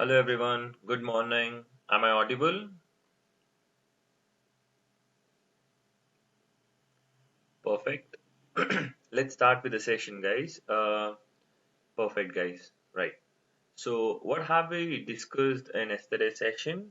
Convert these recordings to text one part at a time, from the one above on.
Hello everyone, good morning. Am I audible? Perfect. Let's start with the session, guys. Perfect, guys. Right. So, what have we discussed in yesterday's session?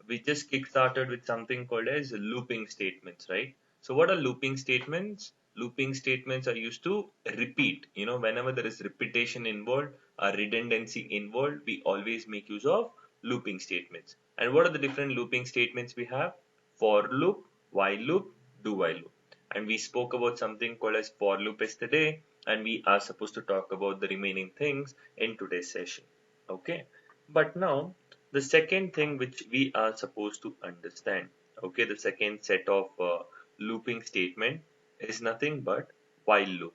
We just kick-started with something called as looping statements, right? So, what are looping statements? Looping statements are used to repeat. Whenever there is repetition involved, or redundancy involved, we always make use of looping statements. And what are the different looping statements we have? For loop, while loop, do while loop. And we spoke about something called as for loop yesterday, and we are supposed to talk about the remaining things in today's session. Okay, but now the second thing which we are supposed to understand, okay, the second set of looping statement is nothing but while loop.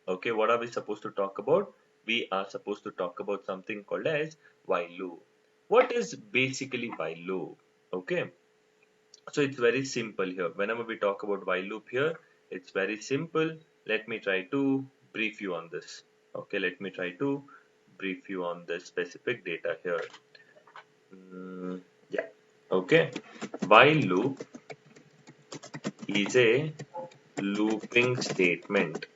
Okay, what are we supposed to talk about? We are supposed to talk about something called as while loop. What is basically while loop? Okay, so it's very simple here. Whenever we talk about while loop here, it's very simple. Let me try to brief you on this. Okay, let me try to brief you on the specific data here. Yeah. Okay. While loop is a looping statement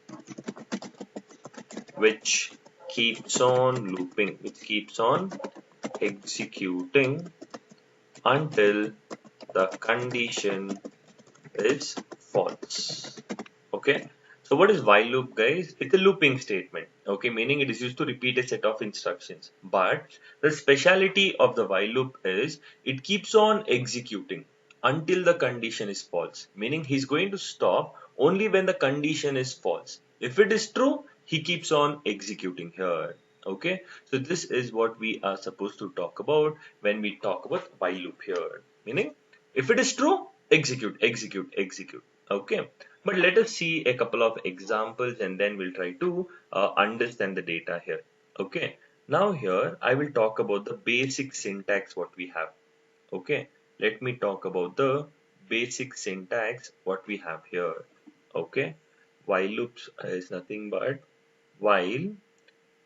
which keeps on looping, which keeps on executing until the condition is false. Okay. So what is while loop, guys? It's a looping statement. Okay, meaning it is used to repeat a set of instructions. But the speciality of the while loop is it keeps on executing until the condition is false. Meaning he's going to stop only when the condition is false. If it is true, he keeps on executing here. Okay, so this is what we are supposed to talk about when we talk about while loop here. Meaning, if it is true, execute, execute, execute. Okay, but let us see a couple of examples and then we'll try to understand the data here. Okay, now here I will talk about the basic syntax what we have. Okay, let me talk about the basic syntax what we have here. Okay, while loops is nothing but while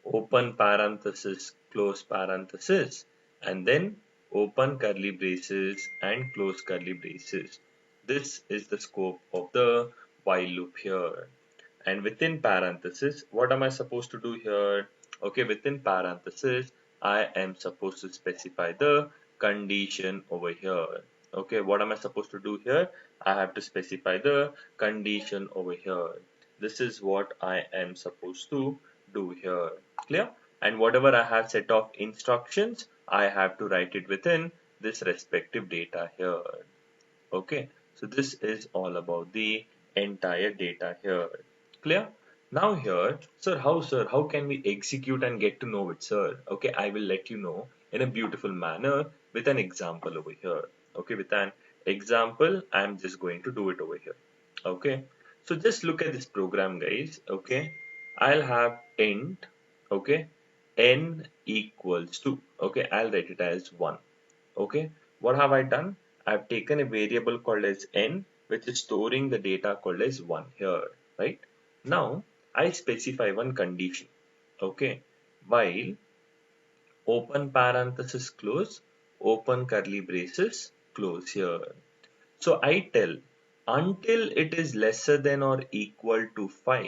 open parenthesis, close parenthesis, and then open curly braces and close curly braces. This is the scope of the while loop here. And within parenthesis, what am I supposed to do here? Okay, within parenthesis, I am supposed to specify the condition over here. Okay, what am I supposed to do here? I have to specify the condition over here. This is what I am supposed to do here. Clear? And whatever I have set of instructions, I have to write it within this respective data here. Okay, so this is all about the entire data here. Clear? Now here, sir, how can we execute and get to know it, sir? Okay, I will let you know in a beautiful manner with an example over here. Okay, with an example, I'm just going to do it over here. Okay, so just look at this program, guys. Okay, I'll have int, okay, n equals to, okay, I'll write it as 1. Okay, what have I done? I've taken a variable called as n, which is storing the data called as 1 here, right? Now, I specify one condition, okay, while open parenthesis close, open curly braces close here. So I tell until it is lesser than or equal to 5,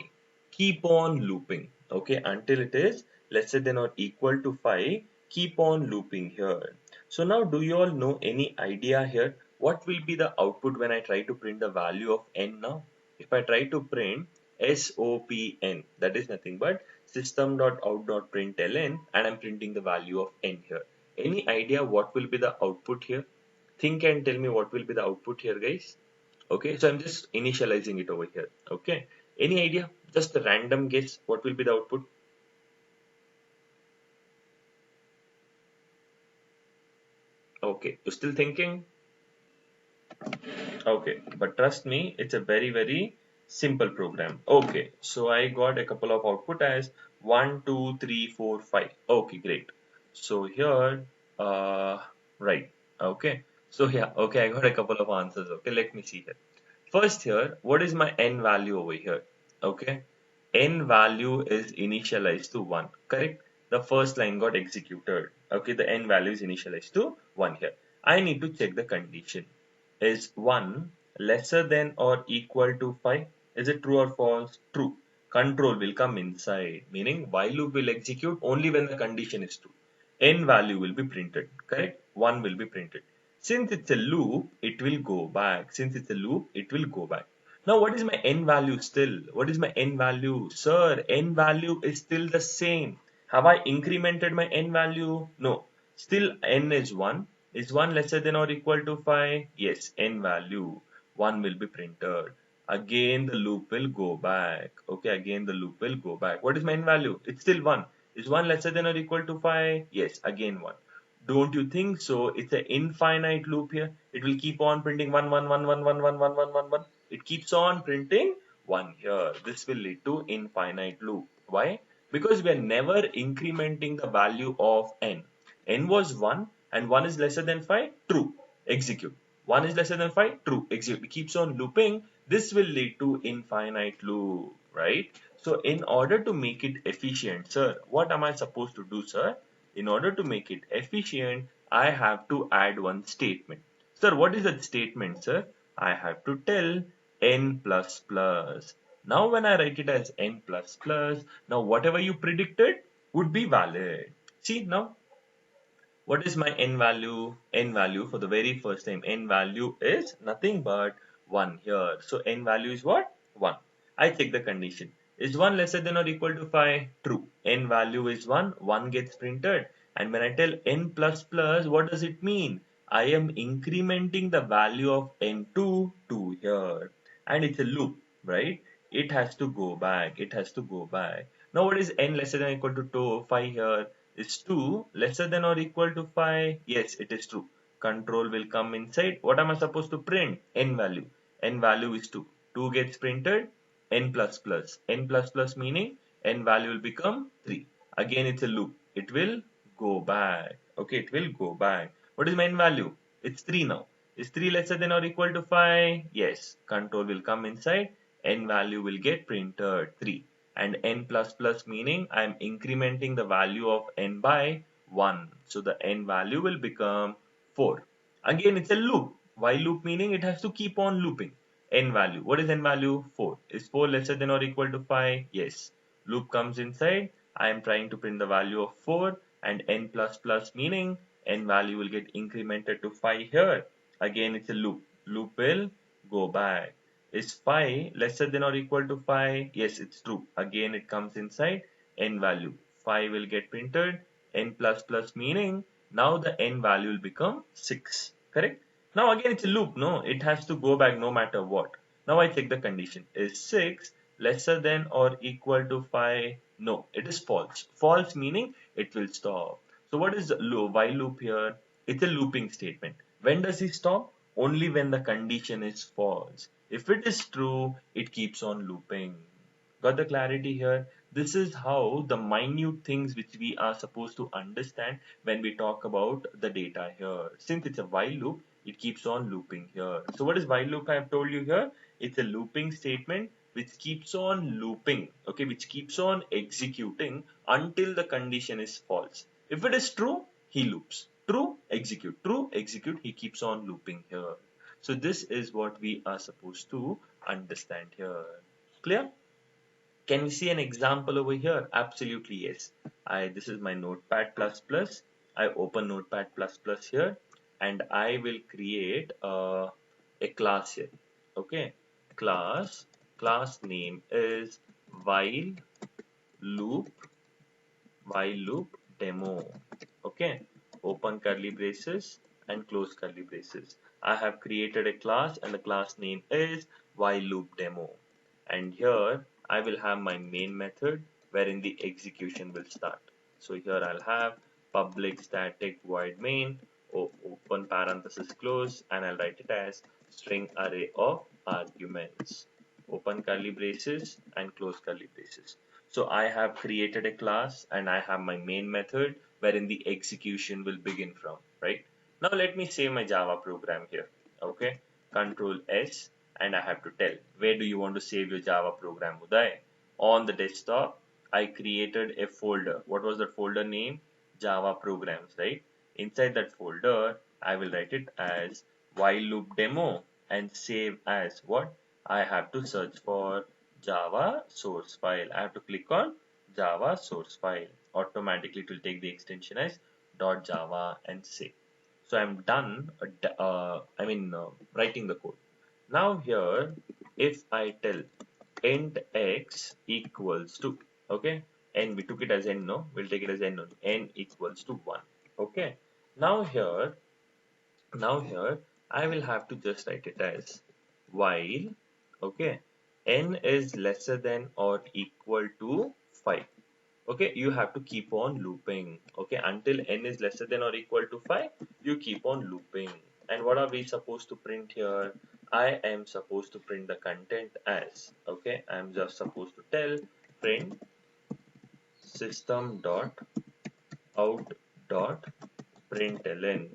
keep on looping. Okay, until it is lesser than or equal to 5, keep on looping here. So now do you all know any idea here? What will be the output when I try to print the value of n now? If I try to print SOPN, that is nothing but system.out.println, and I'm printing the value of n here. Any idea what will be the output here? Think and tell me what will be the output here, guys. Okay, so I'm just initializing it over here. Okay, any idea? Just a random guess what will be the output? Okay, you still thinking? Okay, but trust me, it's a very simple program. Okay, so I got a couple of output as 1 2 3 4 5. Okay, great. So here, right. Okay, so yeah, okay, I got a couple of answers. Okay, let me see here. First here, what is my n value over here? Okay, n value is initialized to 1, correct? The first line got executed. Okay, the n value is initialized to 1 here. I need to check the condition. Is 1 lesser than or equal to 5? Is it true or false? True. Control will come inside, meaning while loop will execute only when the condition is true. N value will be printed, correct? 1 will be printed. Since it's a loop, it will go back. Since it's a loop, it will go back. Now, what is my n value still? What is my n value? Sir, n value is still the same. Have I incremented my n value? No. Still n is 1. Is 1 lesser than or equal to 5? Yes, n value 1 will be printed. Again the loop will go back. Okay, again the loop will go back. What is my n value? It's still 1. Is 1 lesser than or equal to 5? Yes, again 1. Don't you think so? It's an infinite loop here. It will keep on printing 1, 1, 1, 1, 1, 1, 1, 1, 1, 1. It keeps on printing 1 here. This will lead to infinite loop. Why? Because we are never incrementing the value of n. N was 1 and 1 is lesser than 5, true, execute. 1 is lesser than 5, true, execute. It keeps on looping. This will lead to infinite loop, right? So in order to make it efficient, sir, what am I supposed to do, sir? In order to make it efficient, I have to add one statement. Sir, what is that statement, sir? I have to tell n plus plus. Now when I write it as n plus plus, now whatever you predicted would be valid. See now, what is my n value? N value for the very first time, n value is nothing but 1 here. So n value is what? 1. I check the condition. Is 1 lesser than or equal to 5? True. N value is 1. 1 gets printed. And when I tell n plus plus, what does it mean? I am incrementing the value of n to 2 here. And it's a loop, right? It has to go back. It has to go back. Now what is n lesser than or equal to 2? 5 here. Is 2 lesser than or equal to 5? Yes, it is true. Control will come inside. What am I supposed to print? N value. N value is 2. 2 gets printed. N plus plus. N plus plus meaning n value will become 3. Again, it's a loop. It will go back. Okay, it will go back. What is my n value? It's 3 now. Is 3 lesser than or equal to 5? Yes. Control will come inside. N value will get printed 3. And n plus plus meaning I am incrementing the value of n by 1. So the n value will become 4. Again, it's a loop. While loop meaning it has to keep on looping. N value. What is n value? 4. Is 4 lesser than or equal to 5? Yes. Loop comes inside. I am trying to print the value of 4 and n plus plus meaning n value will get incremented to 5 here. Again, it's a loop. Loop will go back. Is 5 lesser than or equal to 5? Yes, it's true. Again, it comes inside n value. 5 will get printed. N plus plus meaning now the n value will become 6. Correct? Now again, it's a loop. No, it has to go back no matter what. Now I check the condition. Is 6 lesser than or equal to 5? No, it is false. False meaning it will stop. So what is the while loop here? It's a looping statement. When does it stop? Only when the condition is false. If it is true, it keeps on looping. Got the clarity here? This is how the minute things which we are supposed to understand when we talk about the data here. Since it's a while loop, it keeps on looping here. So what is while loop I have told you here? It's a looping statement which keeps on looping, okay, which keeps on executing until the condition is false. If it is true, he loops. True, execute, he keeps on looping here. So this is what we are supposed to understand here. Clear? Can we see an example over here? Absolutely yes. This is my notepad plus plus. I open notepad plus plus here and I will create a class here. Okay, class name is while loop demo. Okay, open curly braces and close curly braces. I have created a class and the class name is while loop demo. And here I will have my main method wherein the execution will start. So here I'll have public static void main, open parenthesis close, and I'll write it as string array of arguments. Open curly braces and close curly braces. So I have created a class and I have my main method wherein the execution will begin from, right? Now let me save my Java program here. Okay, Control S, and I have to tell where do you want to save your Java program, Uday? On the desktop, I created a folder. What was the folder name? Java programs, right? Inside that folder, I will write it as while loop demo and save as what? I have to search for Java source file. I have to click on Java source file. Automatically, it will take the extension as .java and save. So I'm done. Writing the code. Now here, if I tell int x equals to, okay, n, we took it as n, no, we'll take it as n only, n equals to 1. Okay, now here, I will have to just write it as while, okay, n is lesser than or equal to 5. Okay, you have to keep on looping. Okay, until n is lesser than or equal to 5, you keep on looping. And what are we supposed to print here? I am supposed to print the content as, okay, I am just supposed to tell print system dot out dot println,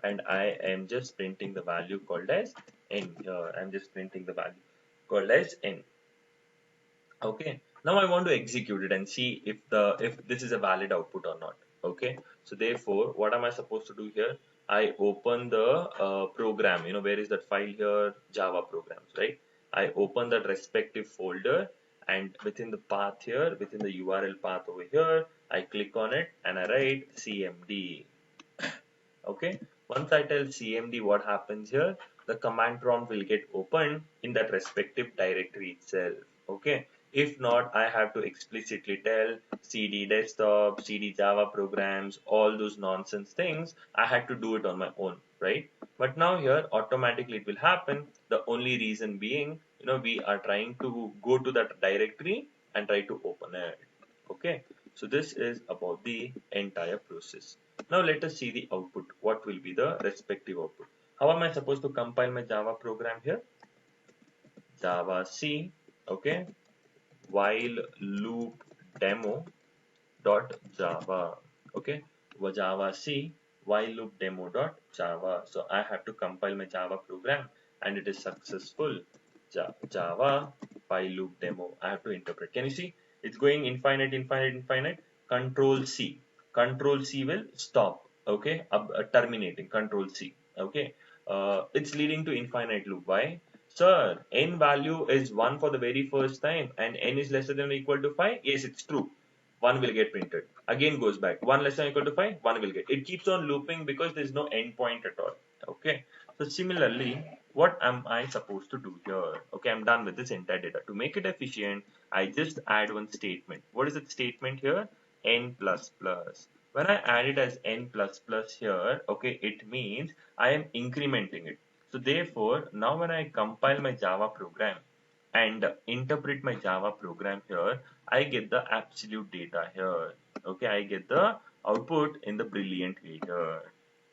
and I am just printing the value called as n here. I'm just printing the value called as n. Okay, now I want to execute it and see if this is a valid output or not. Okay, so therefore what am I supposed to do here? I open the program, where is that file here? Java programs, right? I open that respective folder, and within the path here, within the URL path over here, I click on it and I write cmd. Okay, once I tell cmd, what happens here? The command prompt will get opened in that respective directory itself. Okay, if not, I have to explicitly tell cd desktop, cd java programs, all those nonsense things. I had to do it on my own, right? But now here automatically it will happen. The only reason being, we are trying to go to that directory and try to open it. Okay, so this is about the entire process. Now let us see the output. What will be the respective output? How am I supposed to compile my Java program here? Java C, okay, while loop demo dot Java, okay, Java C while loop demo dot Java. So I have to compile my Java program and it is successful. Java while loop demo. I have to interpret. Can you see? It's going infinite, infinite, infinite. Control C. Control C will stop. Okay, terminating. Control C. Okay, it's leading to infinite loop. Why? Sir, n value is 1 for the very first time and n is lesser than or equal to 5. Yes, it's true. 1 will get printed. Again goes back. 1 less than or equal to 5, 1 will get. It keeps on looping because there is no endpoint at all. Okay. So similarly, what am I supposed to do here? Okay, I'm done with this entire data. To make it efficient, I just add one statement. What is that statement here? N plus plus. When I add it as n plus plus here, okay, it means I am incrementing it. So therefore, now when I compile my Java program and interpret my Java program here, I get the absolute data here. Okay, I get the output in the brilliant way here.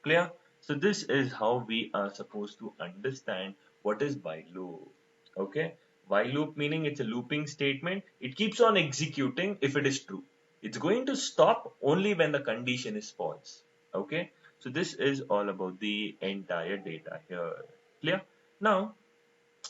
Clear? So this is how we are supposed to understand what is while loop. Okay, while loop meaning it's a looping statement. It keeps on executing if it is true. It's going to stop only when the condition is false. Okay, so this is all about the entire data here. Clear? Now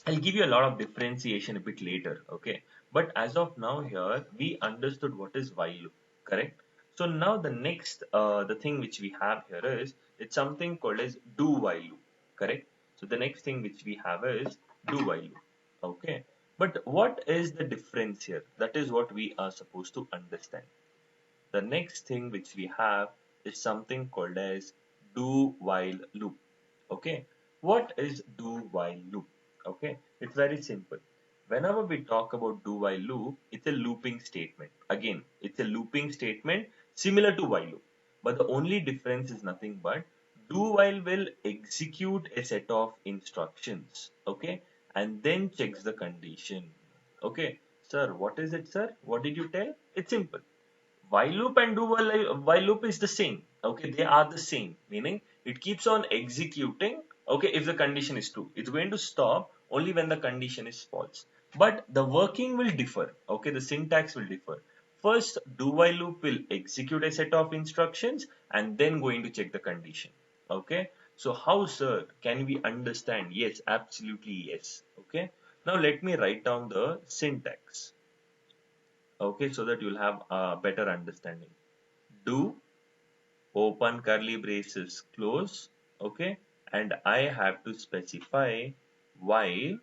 I'll give you a lot of differentiation a bit later, okay? But as of now here, we understood what is while loop, correct? So now the next, the thing which we have here is, it's something called as do while loop, correct? So the next thing which we have is do while loop, okay? But what is the difference here? That is what we are supposed to understand. The next thing which we have is something called as do while loop. Okay, what is do while loop? Okay, it's very simple. Whenever we talk about do while loop, it's a looping statement. Again, it's a looping statement similar to while loop, but the only difference is nothing but do while will execute a set of instructions, okay, and then checks the condition. Okay, sir, what is it, sir? What did you tell? It's simple. While loop and do while loop is the same. Okay, they are the same, meaning it keeps on executing. Okay, if the condition is true, it's going to stop only when the condition is false. But the working will differ. Okay, the syntax will differ. First, do while loop will execute a set of instructions and then going to check the condition. Okay, so how, sir, can we understand? Yes, absolutely yes. Okay, now let me write down the syntax. Okay, so that you'll have a better understanding. do open curly braces close, okay, and I have to specify while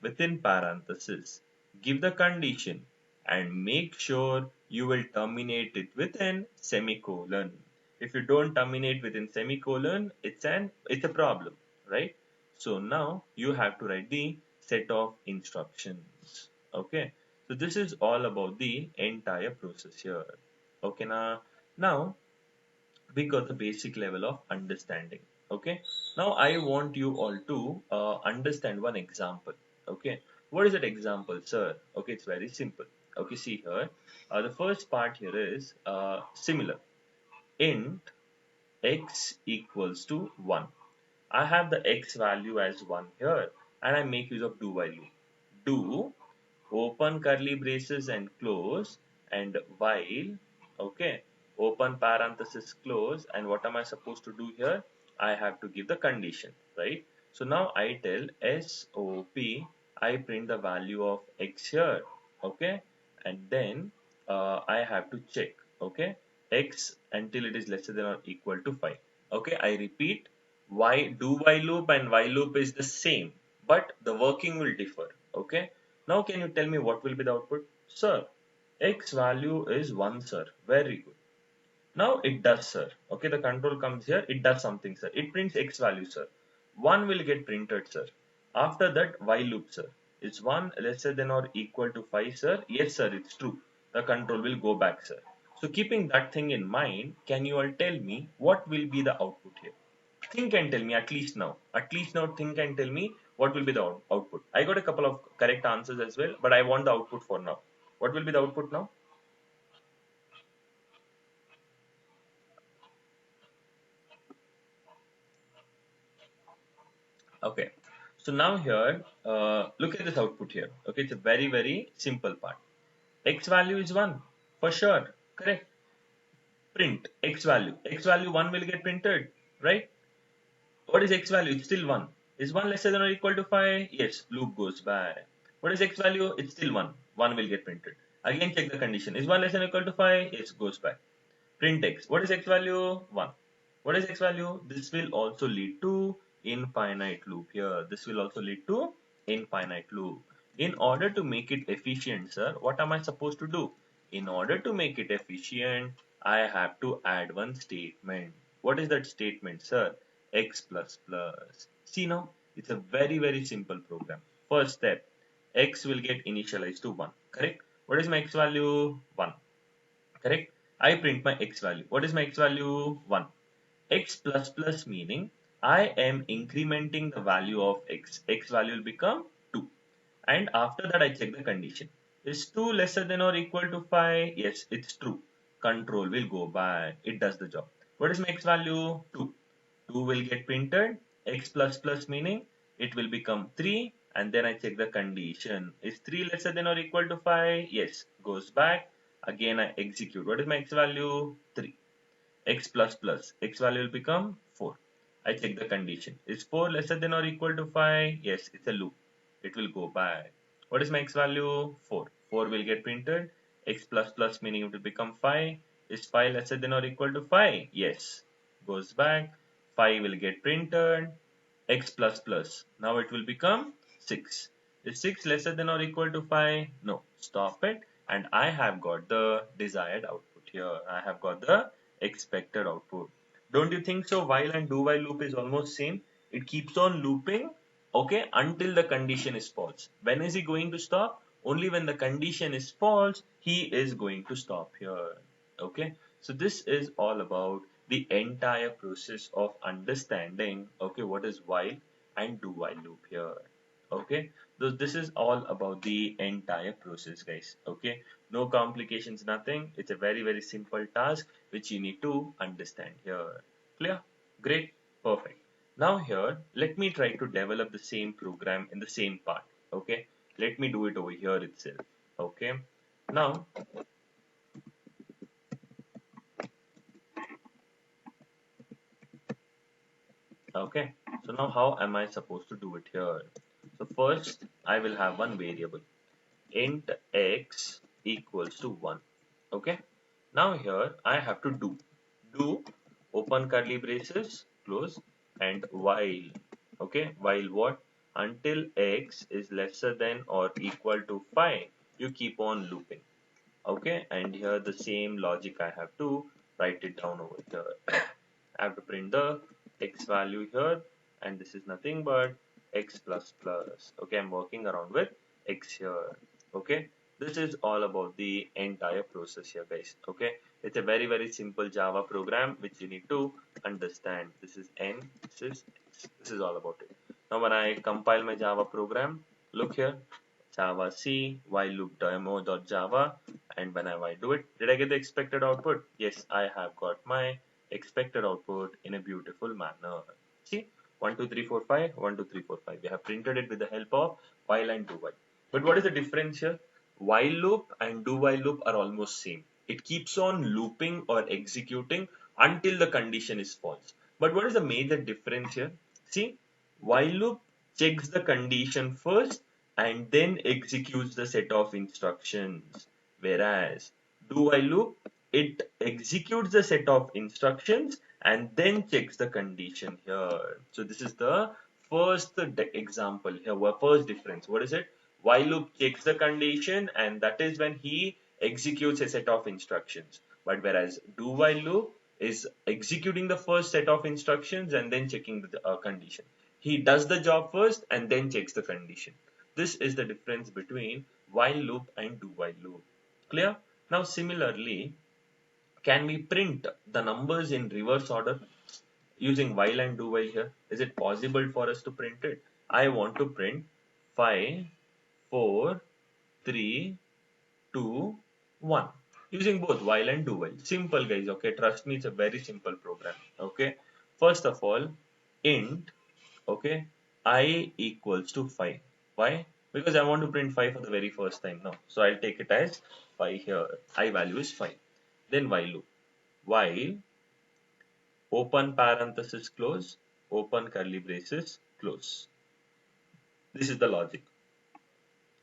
within parenthesis give the condition and make sure you will terminate it within semicolon. If you don't terminate within semicolon, it's a problem, right? So now you have to write the set of instructions. Okay, so this is all about the entire process here. Okay, now we got the basic level of understanding. Okay, now I want you all to understand one example. Okay, what is that example, sir? Okay, it's very simple. Okay, see here, the first part here is similar. Int x equals to 1. I have the x value as 1 here, and I make use of do while loop. Do open curly braces and close, and while, okay, open parenthesis close, and what am I supposed to do here? I have to give the condition, right? So now I tell SOP, I print the value of x here, okay, and then I have to check, okay, x until it is lesser than or equal to 5. Okay, I repeat, why do while loop and while loop is the same, but the working will differ. Okay, now can you tell me what will be the output? Sir, x value is 1, sir. Very good. Now it does, sir. Okay, the control comes here, it does something, sir. It prints x value, sir. 1 will get printed, sir. After that, while loop, sir. Is 1 lesser than or equal to 5, sir? Yes, sir, it's true. The control will go back, sir. So keeping that thing in mind, can you all tell me what will be the output here? Think and tell me at least now. At least now think and tell me what will be the output. I got a couple of correct answers as well, but I want the output for now. What will be the output now? Okay. So now here, look at this output here. Okay, it's a very, very simple part. X value is 1. For sure. Correct. Print X value. X value 1 will get printed. Right? What is X value? It's still 1. Is 1 lesser than or equal to 5? Yes. Loop goes by. What is X value? It's still 1. 1 will get printed. Again check the condition. Is 1 less than or equal to 5? Yes. Goes by. Print x. What is x value? 1. What is x value? This will also lead to infinite loop here. This will also lead to infinite loop. In order to make it efficient, sir, what am I supposed to do? In order to make it efficient, I have to add one statement. What is that statement, sir? X plus plus. See now, it's a very, very simple program. First step, x will get initialized to 1. Correct? What is my x value? 1. Correct? I print my x value. What is my x value? 1. X plus plus meaning I am incrementing the value of x. X value will become 2. And after that I check the condition. Is 2 lesser than or equal to 5? Yes, it's true. Control will go by. It does the job. What is my x value? 2. 2 will get printed. X plus plus meaning it will become 3, and then I check the condition. Is 3 lesser than or equal to 5? Yes. Goes back. Again I execute. What is my x value? 3. X plus plus. X value will become 4. I check the condition. Is 4 lesser than or equal to 5? Yes. It's a loop. It will go by. What is my x value? 4. 4 will get printed. X plus plus meaning it will become 5. Is 5 lesser than or equal to 5? Yes. Goes back. 5 will get printed. X plus plus. Now it will become 6. Is 6 lesser than or equal to 5? No. Stop it. And I have got the desired output here. I have got the expected output. Don't you think so? While and do while loop is almost same. It keeps on looping, okay, until the condition is false. When is he going to stop? Only when the condition is false, he is going to stop here. Okay. So this is all about the entire process of understanding, okay, what is while and do while loop here. Okay, so this is all about the entire process, guys. Okay, no complications, nothing. It's a very, very simple task which you need to understand here. Clear? Great. Perfect. Now here, let me try to develop the same program in the same part. Okay, let me do it over here itself. Okay, now, okay, so now how am I supposed to do it here? So first, I will have one variable int x equals to 1. Okay, Now here I have to do open curly braces, close, and while. Okay, while what? Until x is lesser than or equal to 5, you keep on looping. Okay, and here the same logic I have to write it down over here. I have to print the x value here, and this is nothing but x plus plus. Okay, I'm working around with x here. Okay, this is all about the entire process here, guys. Okay, it's a very simple Java program which you need to understand. This is n, this is x. This is all about it. Now when I compile my Java program, look here, Java C while loop demo.java, and when I do it, did I get the expected output? Yes, I have got my expected output in a beautiful manner. See, 1 2 3 4 5 1 2 3 4 5. We have printed it with the help of while and do while. But what is the difference here? While loop and do while loop are almost same. It keeps on looping or executing until the condition is false. But what is the major difference here? See, while loop checks the condition first and then executes the set of instructions, whereas do while loop, it executes the set of instructions and then checks the condition here. So this is the first example here, first difference. What is it? While loop checks the condition, and that is when he executes a set of instructions. But whereas do while loop is executing the first set of instructions and then checking the condition. He does the job first and then checks the condition. This is the difference between while loop and do while loop. Clear? Now similarly, can we print the numbers in reverse order using while and do while here? Is it possible for us to print it? I want to print 5, 4, 3, 2, 1 using both while and do while. Simple, guys. Okay, trust me, it's a very simple program. Okay, first of all, int, okay, I equals to 5. Why? Because I want to print 5 for the very first time now. So I'll take it as 5 here. I value is 5. Then while loop. While open parenthesis close, open curly braces close. This is the logic.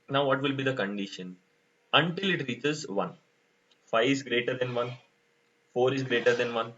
Now what will be the condition? Until it reaches 1. 5 is greater than 1. 4 is greater than 1,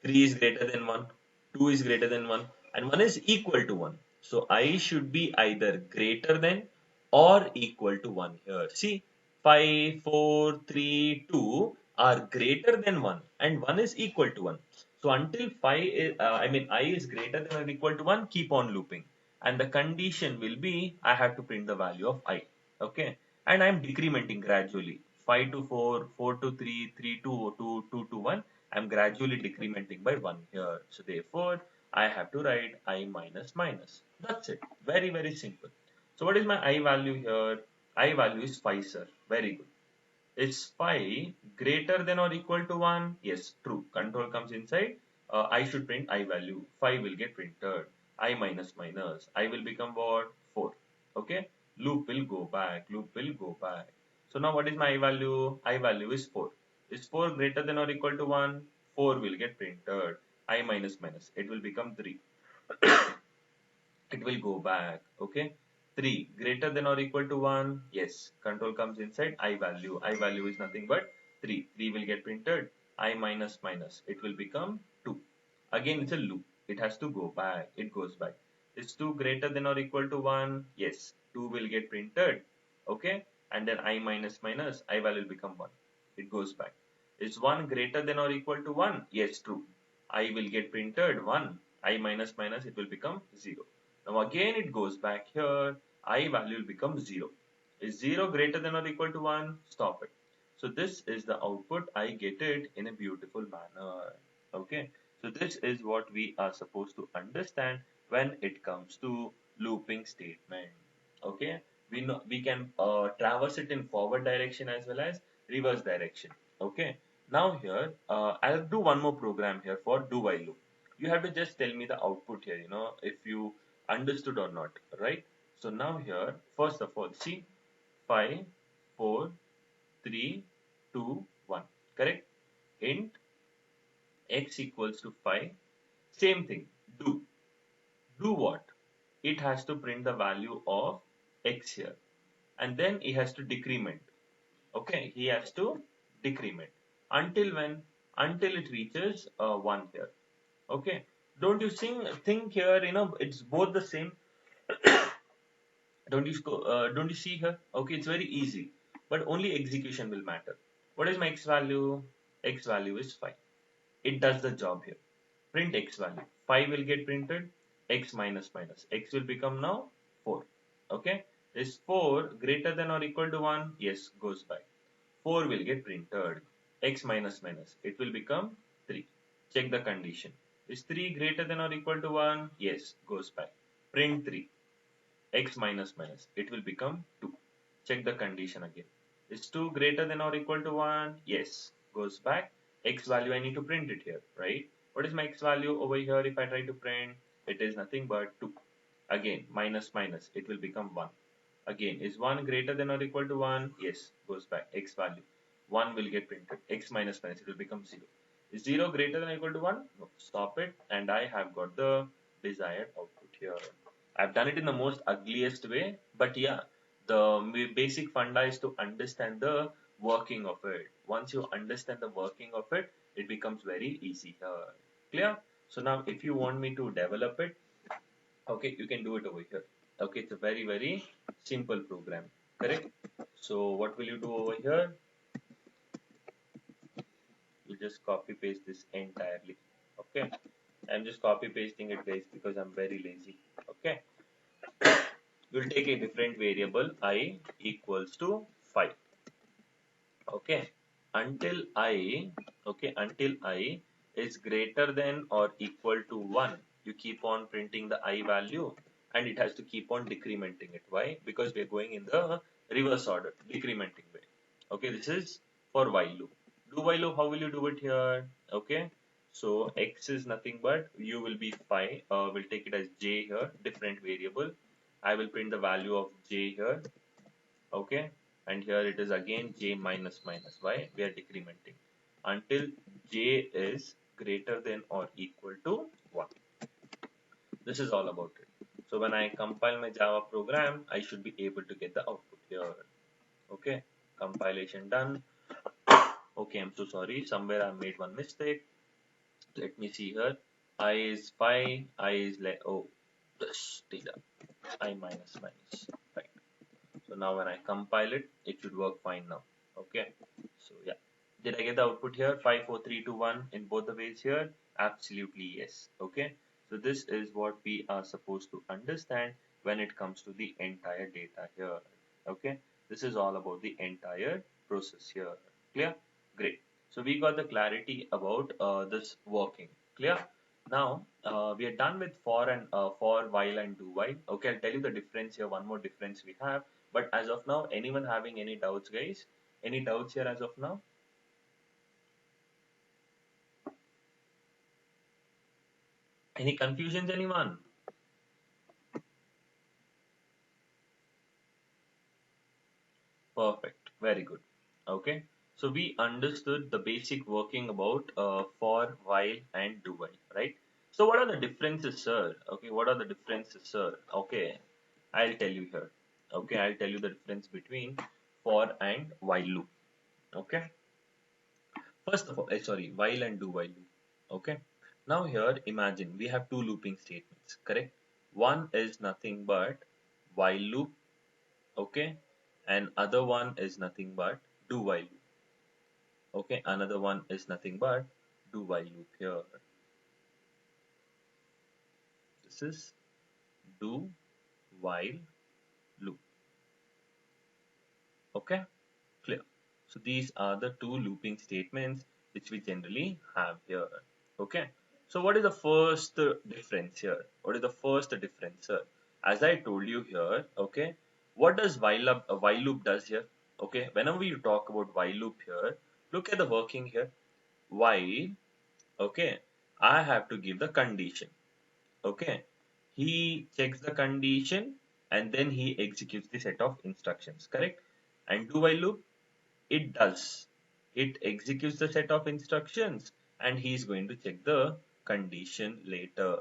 3 is greater than 1, 2 is greater than 1, and 1 is equal to 1. So I should be either greater than or equal to 1 here. See, 5, 4, 3, 2 are greater than 1 and 1 is equal to 1. So until 5 is, I is greater than or equal to 1, keep on looping. And the condition will be, I have to print the value of I. Okay. And I'm decrementing gradually. 5 to 4, 4 to 3, 3 to 2, 2 to 1. I'm gradually decrementing by 1 here. So therefore, I have to write I minus minus. That's it. Very simple. So what is my I value here? I value is 5, sir. Very good. Is 5 greater than or equal to 1? Yes, true. Control comes inside. I should print I value. 5 will get printed. I minus minus. I will become what? 4. Okay. Loop will go back. Loop will go back. So now what is my I value? I value is 4. Is 4 greater than or equal to 1? 4 will get printed. I minus minus. It will become 3. It will go back. Okay. 3 greater than or equal to 1? Yes. Control comes inside I value. I value is nothing but 3. 3 will get printed. I minus minus. It will become 2. Again, it's a loop. It has to go back. It goes back. Is 2 greater than or equal to 1? Yes. 2 will get printed. Okay. And then I minus minus. I value will become 1. It goes back. Is 1 greater than or equal to 1? Yes, true. I will get printed 1. I minus minus. It will become 0. Now again it goes back here. I value will become 0. Is 0 greater than or equal to 1? Stop it. So this is the output. I get it in a beautiful manner. Okay. So this is what we are supposed to understand when it comes to looping statement. Okay. We can traverse it in forward direction as well as reverse direction. Okay. Now here I'll do one more program here for do while loop. You have to just tell me the output here, if you understood or not, right? So now here, first of all, see 5, 4, 3, 2, 1, correct? Int x equals to 5. Same thing, do. Do what? It has to print the value of x here. And then it has to decrement. Okay, he has to decrement. Until when? Until it reaches 1 here. Okay. Don't you think here, it's both the same. Don't you see here? Okay, it's very easy, but only execution will matter. What is my x value? X value is 5. It does the job here. Print x value. 5 will get printed. X minus minus. X will become now 4. Okay. Is 4 greater than or equal to 1? Yes, goes by. 4 will get printed. X minus minus. It will become 3. Check the condition. Is 3 greater than or equal to 1? Yes, goes by. Print 3. X minus minus. It will become 2. Check the condition again. Is 2 greater than or equal to 1? Yes. Goes back. X value, I need to print it here, right? What is my X value over here if I try to print? It is nothing but 2. Again, minus minus. It will become 1. Again, is 1 greater than or equal to 1? Yes. Goes back. X value. 1 will get printed. X minus minus. It will become 0. Is 0 greater than or equal to 1? No. Stop it. And I have got the desired output here. I've done it in the most ugliest way, but yeah, the basic funda is to understand the working of it. Once you understand the working of it, it becomes very easy here. Clear? So now if you want me to develop it, okay, you can do it over here. Okay, it's a very, very simple program. Correct? So what will you do over here? You just copy paste this entirely. Okay. I'm just copy pasting it guys because I'm very lazy. Okay. We'll take a different variable I equals to 5. Okay, until I is greater than or equal to 1, you keep on printing the I value, and it has to keep on decrementing it. Why? Because we are going in the reverse order, decrementing way. Okay, this is for while loop. Do while loop, how will you do it here? Okay, so x is nothing but you will be 5. We'll take it as j here, different variable. I will print the value of j here. Okay, and here it is again j minus minus. Why? We are decrementing until j is greater than or equal to 1. This is all about it. So when I compile my Java program, I should be able to get the output here. Okay, compilation done. Okay, I'm so sorry, somewhere I made one mistake. Let me see here. I is 5, I is like, oh, this data, I minus minus, right? So now when I compile it, it should work fine now. Okay. So yeah. Did I get the output here? 5, 4, 3, 2, 1 in both the ways here? Absolutely yes. Okay. So this is what we are supposed to understand when it comes to the entire data here. Okay. This is all about the entire process here. Clear? Great. So we got the clarity about this working. Clear? Now we are done with for, while and do while. Okay, I'll tell you the difference here. One more difference we have. But as of now, anyone having any doubts, guys? Any doubts here as of now? Any confusions, anyone? Perfect. Very good. Okay. So we understood the basic working about for, while, and do while, right? So what are the differences, sir? Okay, what are the differences, sir? Okay, I'll tell you here. Okay, I'll tell you the difference between for and while loop. Okay. First of all, sorry, while and do while loop. Okay. Now here, imagine we have two looping statements, correct? One is nothing but while loop, okay, and other one is nothing but do while loop. Okay, another one is nothing but do while loop here. This is do while loop. Okay, clear. So these are the two looping statements which we generally have here. Okay. So what is the first difference here? What is the first difference here? As I told you here, okay, what does while loop does here? Okay, whenever you talk about while loop here, look at the working here. While, okay, I have to give the condition. Okay, he checks the condition and then he executes the set of instructions, correct? And do while loop, it does. It executes the set of instructions and he is going to check the condition later.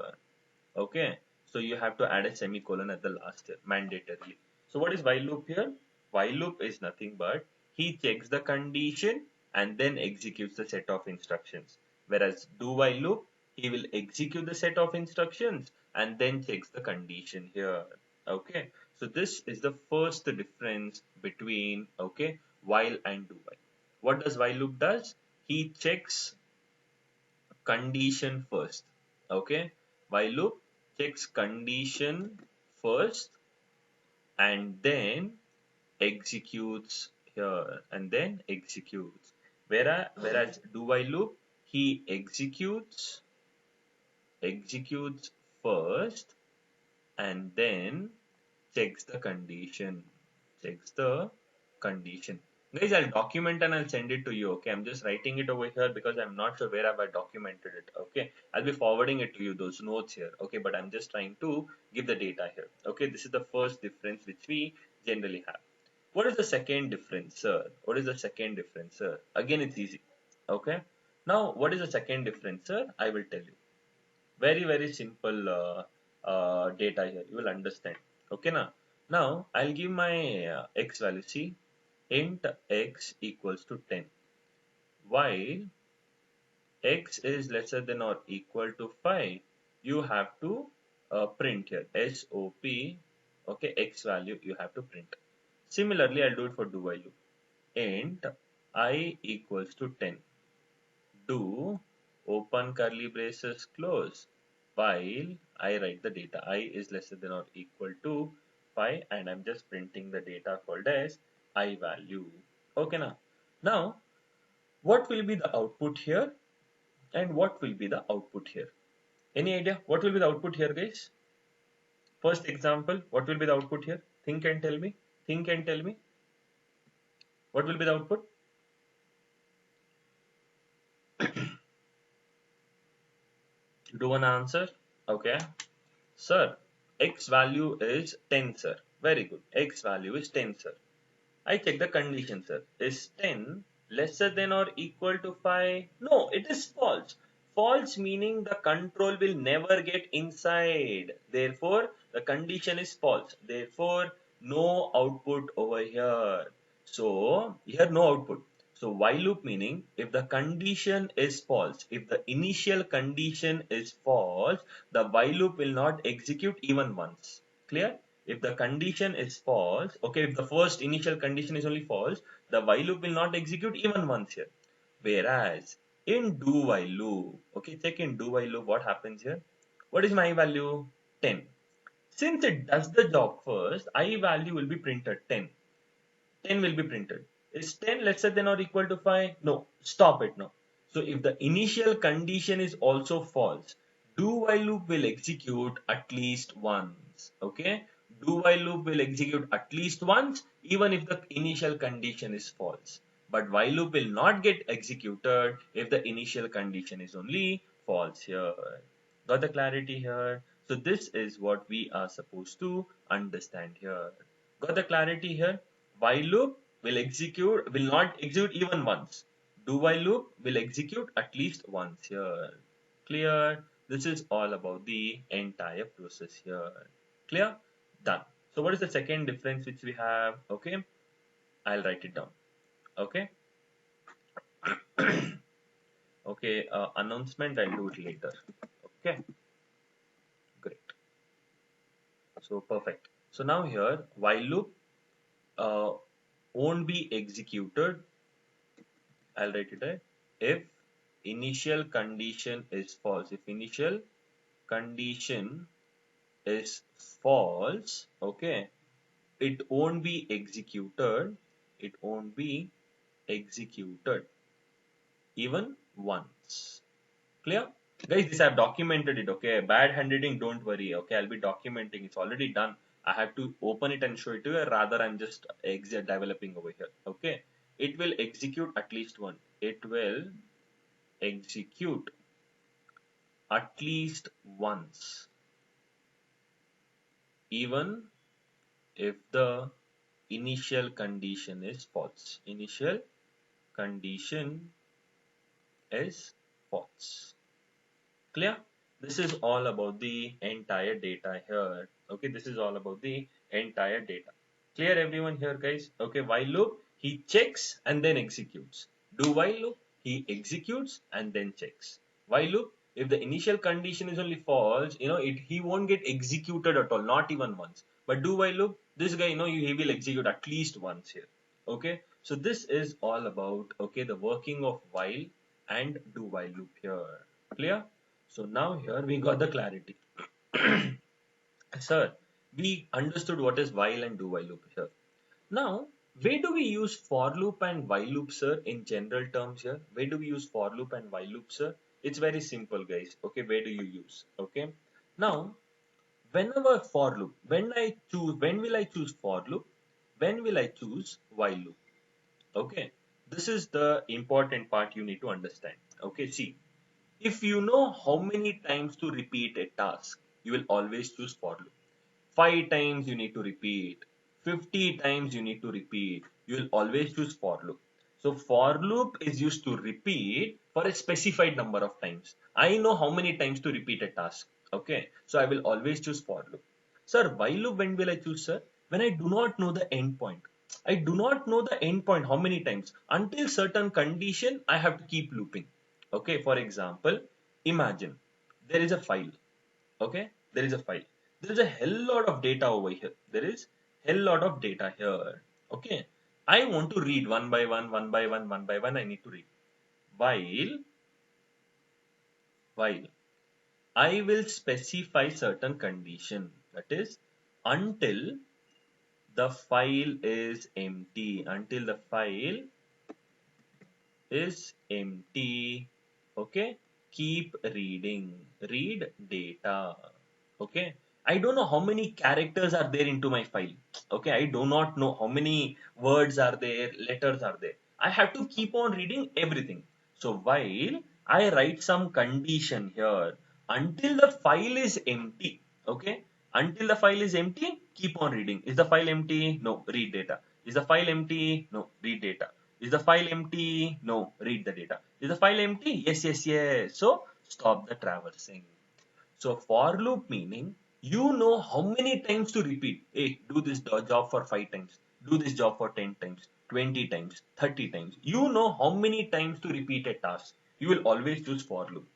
Okay. So you have to add a semicolon at the last step mandatorily. So what is while loop here? While loop is nothing but he checks the condition and then executes the set of instructions. Whereas do while loop, he will execute the set of instructions and then checks the condition here. Okay, so this is the first difference between, okay, while and do while. What does while loop does? He checks condition first. Okay, while loop checks condition first and then executes here and then executes. Whereas do while loop, he executes first and then checks the condition. Checks the condition. Guys, I'll document and I'll send it to you. Okay, I'm just writing it over here because I'm not sure where have I documented it. Okay, I'll be forwarding it to you, those notes here. Okay, but I'm just trying to give the data here. Okay, this is the first difference which we generally have. What is the second difference, sir? What is the second difference, sir? Again, it's easy. Okay. Now, what is the second difference, sir? I will tell you. Very, very simple data here. You will understand. Okay, now I'll give my x value. See, int x equals to 10. While x is lesser than or equal to 5, you have to print here SOP. Okay, x value you have to print. Similarly, I'll do it for do while loop. Int I equals to 10. Do open curly braces close while I write the data. I is lesser than or equal to 5 and I'm just printing the data called as I value. Okay, now what will be the output here and what will be the output here? Any idea what will be the output here, guys? First example, what will be the output here? Think and tell me. Think and tell me. What will be the output? Do one answer. Okay. Sir, x value is 10, sir. Very good. X value is 10, sir. I check the condition, sir. Is 10 lesser than or equal to 5? No, it is false. False meaning the control will never get inside. Therefore, the condition is false. Therefore, no output over here. So, here no output. So, while loop meaning if the condition is false, if the initial condition is false, the while loop will not execute even once. Clear? If the condition is false, okay, if the first initial condition is only false, the while loop will not execute even once here. Whereas in do while loop, okay, check in do while loop what happens here. What is my value? 10. Since it does the job first, I value will be printed 10. 10 will be printed. Is 10 lesser than or equal to 5? No, stop it now. So if the initial condition is also false, do while loop will execute at least once. Okay, do while loop will execute at least once even if the initial condition is false. But while loop will not get executed if the initial condition is only false here. Got the clarity here? So this is what we are supposed to understand here. Got the clarity here? While loop will not execute even once. Do while loop will execute at least once here. Clear? This is all about the entire process here. Clear? Done. So what is the second difference which we have? Okay, I'll write it down. Okay. Okay, announcement I'll do it later. Okay, great. So perfect. So now here while loop uh, won't be executed. I'll write it there. If initial condition is false, if initial condition is false, okay, it won't be executed. It won't be executed even once. Clear? Guys, this I've documented it, okay? Bad handwriting, don't worry, okay? I'll be documenting. It's already done. I have to open it and show it to you, rather I'm just developing over here, okay? It will execute at least one. It will execute at least once, even if the initial condition is false. Initial condition is false. Clear? This is all about the entire data here. Okay, this is all about the entire data. Clear everyone here, guys? Okay, while loop, he checks and then executes. Do while loop, he executes and then checks. While loop, if the initial condition is only false, he won't get executed at all, not even once. But do while loop, this guy, he will execute at least once here. Okay, so this is all about, okay, the working of while and do while loop here. Clear? So now here we got the clarity. Sir, we understood what is while and do while loop here. Now, where do we use for loop and while loop, sir, in general terms here? Where do we use for loop and while loop, sir? It's very simple, guys. Okay, where do you use? Okay. Now, whenever for loop, when will I choose for loop? When will I choose while loop? Okay. This is the important part you need to understand. Okay, see, if you know how many times to repeat a task, you will always choose for loop. 5 times you need to repeat, 50 times you need to repeat, you will always choose for loop. So for loop is used to repeat for a specified number of times. I know how many times to repeat a task. Okay, so I will always choose for loop. Sir, while loop, when will I choose, sir? When I do not know the endpoint. I do not know the endpoint how many times. Until certain condition, I have to keep looping. Okay, for example, imagine there is a file. Okay, there is a file. There is a hell lot of data over here. There is hell lot of data here. Okay, I want to read one by one, one by one, one by one. I need to read. While I will specify certain condition, that is until the file is empty. Until the file is empty. Okay, keep reading. Read data. Okay, I don't know how many characters are there into my file. Okay, I do not know how many words are there, letters are there. I have to keep on reading everything. So while I write some condition here until the file is empty. Okay, until the file is empty, keep on reading. Is the file empty? No, read data. Is the file empty? No, read data. Is the file empty? No, read the data. Is the file empty? Yes, yes, yes. So stop the traversing. So for loop meaning you know how many times to repeat. Hey, do this job for 5 times. Do this job for 10 times, 20 times, 30 times. You know how many times to repeat a task. You will always choose for loop.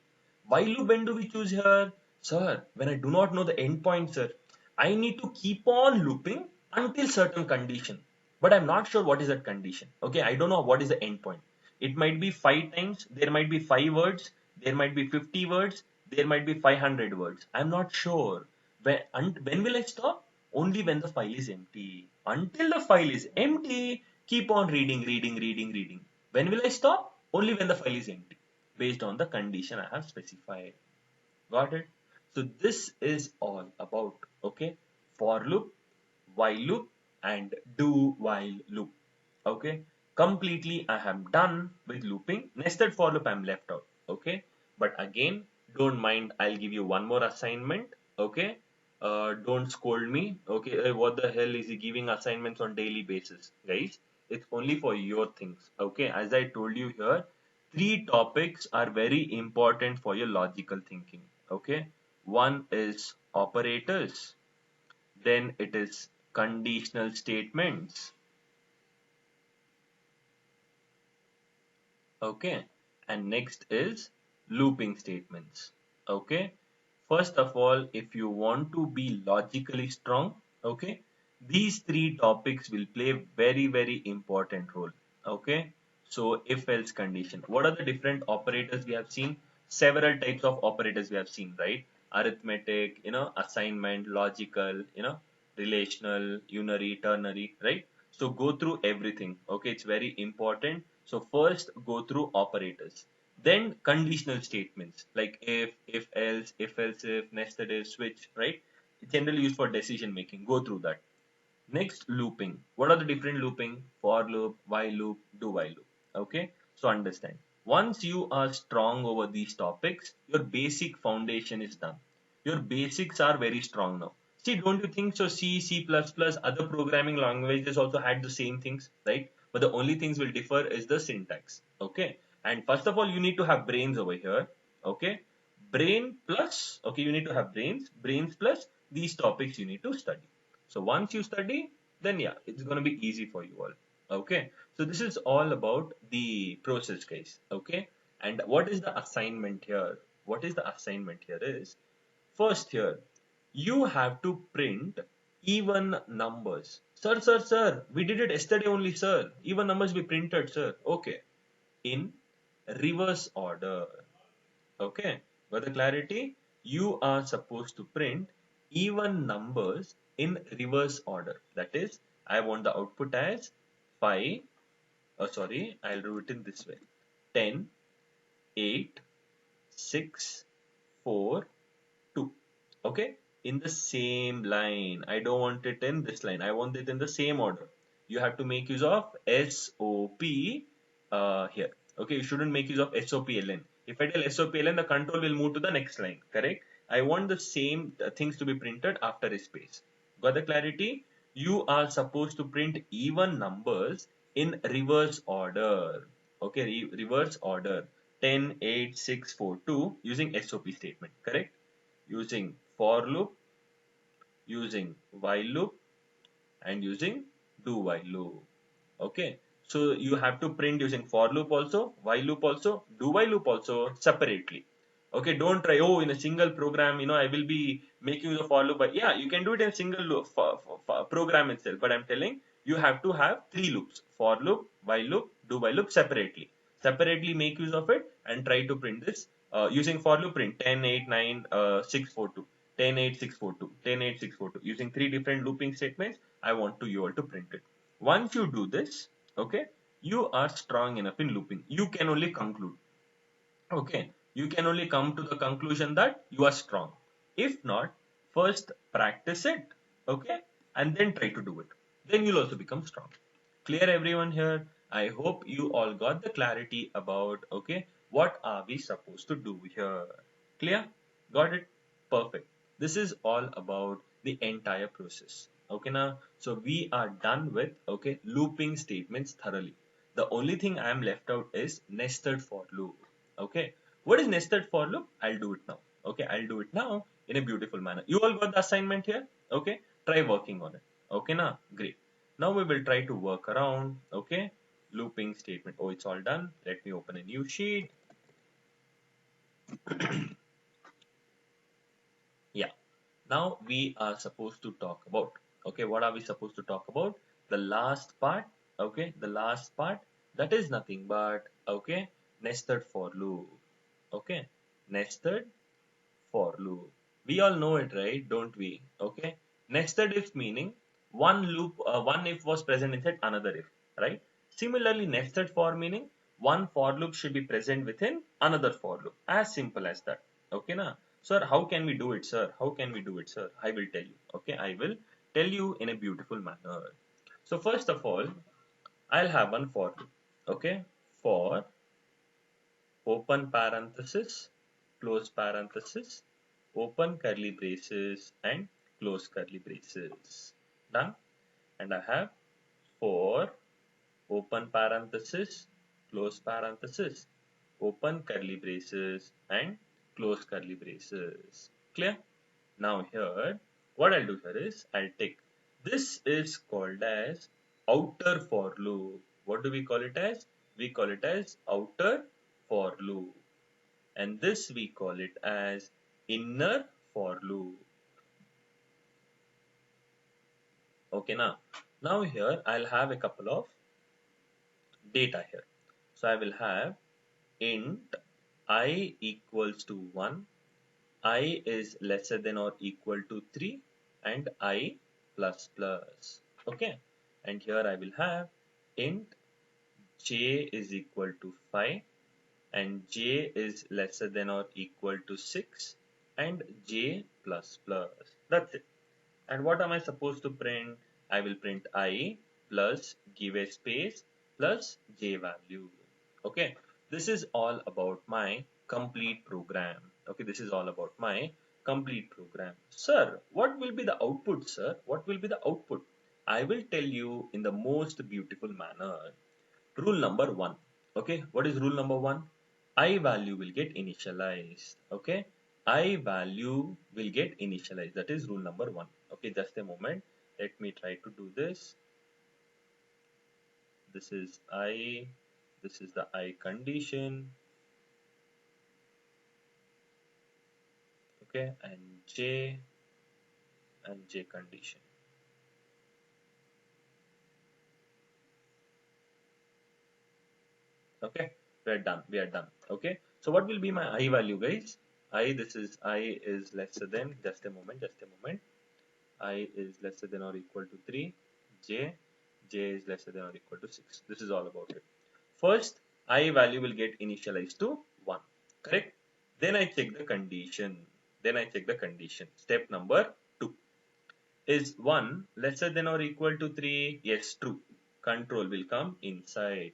While loop, when do we choose here? Sir, when I do not know the endpoint, sir, I need to keep on looping until certain condition. But I'm not sure what is that condition. Okay, I don't know what is the endpoint. It might be 5 times, there might be 5 words, there might be 50 words, there might be 500 words. I'm not sure. When will I stop? Only when the file is empty. Until the file is empty, keep on reading, reading, reading, reading. When will I stop? Only when the file is empty, based on the condition I have specified. Got it? So this is all about, okay, for loop, while loop, and do while loop. Okay, completely I am done with looping. Nested for loop I'm left out. Okay, but again, don't mind, I'll give you one more assignment. Okay, don't scold me. Okay, what the hell is he giving assignments on daily basis, guys? It's only for your things. Okay, as I told you here, 3 topics are very important for your logical thinking. Okay, one is operators, then it is conditional statements. Okay, and next is looping statements. Okay, first of all, if you want to be logically strong, okay, these 3 topics will play very important role. Okay, so if else condition, what are the different operators we have seen? Several types of operators we have seen, right? Arithmetic, assignment, logical, relational, unary, ternary, right? So go through everything. Okay, it's very important. So first go through operators, then conditional statements like if else if, nested if, switch, right? Generally used for decision making. Go through that. Next, looping. What are the different looping? For loop, while loop, do while loop. Okay, so understand. Once you are strong over these topics, your basic foundation is done. Your basics are very strong now. See, don't you think so? C, C++, other programming languages also had the same things, right? But the only things will differ is the syntax. Okay, and first of all, you need to have brains over here. Okay, brain plus, okay, you need to have brains plus these topics you need to study. So once you study, then yeah, it's going to be easy for you all. Okay, so this is all about the process, guys. Okay, and what is the assignment here? What is the assignment here is, first here, you have to print even numbers. Sir, we did it yesterday only, sir. Even numbers be printed, sir. Okay, in reverse order. Okay, got the clarity? You are supposed to print even numbers in reverse order. That is, I want the output as 5. Oh, sorry, I'll do it in this way: 10, 8, 6, 4, 2. Okay, in the same line. I don't want it in this line. I want it in the same order. You have to make use of SOP here. Okay, you shouldn't make use of SOPLN. If I tell SOPLN, the control will move to the next line. Correct? I want the same things to be printed after a space. Got the clarity? You are supposed to print even numbers in reverse order. Okay, reverse order. 10, 8, 6, 4, 2 using SOP statement. Correct? Using for loop, using while loop, and using do while loop. Okay, so you have to print using for loop also, while loop also, do while loop also separately. Okay, don't try, oh, in a single program, I will be making the for loop, but yeah, you can do it in a single loop, for program itself. But I'm telling you have to have three loops: for loop, while loop, do while loop separately. Separately make use of it and try to print this using for loop. Print 10, 8, 9, 6, 4, 2, 10, 8, 6, 4, 2, 10, 8, 6, 4, 2 using three different looping statements. I want to you all to print it. Once you do this, okay, you are strong enough in looping. You can only conclude. Okay, you can only come to the conclusion that you are strong. If not, first practice it, okay, and then try to do it. Then you'll also become strong. Clear, everyone here? I hope you all got the clarity about, okay, what are we supposed to do here? Clear? Got it? Perfect. This is all about the entire process. Okay, now, so we are done with, okay, looping statements thoroughly. The only thing I am left out is nested for loop. Okay, what is nested for loop? I'll do it now. Okay, I'll do it now in a beautiful manner. You all got the assignment here? Okay, try working on it. Okay, now, great. Now we will try to work around, okay, looping statement. Oh, it's all done. Let me open a new sheet. Yeah, now we are supposed to talk about, okay, what are we supposed to talk about? The last part, okay, the last part, that is nothing but, okay, nested for loop. Okay, nested for loop. We all know it, right? Don't we? Okay. Nested if meaning one loop, one if was present inside another if, right? Similarly, nested for meaning one for loop should be present within another for loop. As simple as that. Okay, na? Sir, how can we do it, sir? How can we do it, sir? I will tell you. Okay, I will tell you in a beautiful manner. So first of all, I'll have one for loop. Okay, for open parenthesis, close parenthesis, open curly braces, and close curly braces. Done. And I have for open parenthesis, close parenthesis, open curly braces, and close curly braces. Clear? Now here, what I'll do here is I'll take, this is called as outer for loop. What do we call it as? We call it as outer for loop. And this we call it as inner for loop. Okay, now here I'll have a couple of data here. So I will have int I equals to 1, I is lesser than or equal to 3, and I plus plus. Okay, and here I will have int j is equal to 5, and j is lesser than or equal to 6, and j plus plus. That's it. And what am I supposed to print? I will print I plus give a space plus j value. Okay, this is all about my complete program. Okay, this is all about my complete program. Sir, what will be the output, sir? What will be the output? I will tell you in the most beautiful manner. Rule number 1. Okay, what is rule number 1? I value will get initialized. Okay, I value will get initialized. That is rule number 1. Okay, just a moment. Let me try to do this. this is I, this is the I condition, okay, and J condition. Okay, we are done. Okay, so what will be my I value, guys? This is I is lesser than, just a moment, I is lesser than or equal to 3, j is lesser than or equal to 6. This is all about it. First, I value will get initialized to 1, correct? Then I check the condition. Step number 2. Is 1 lesser than or equal to 3? Yes, true. Control will come inside.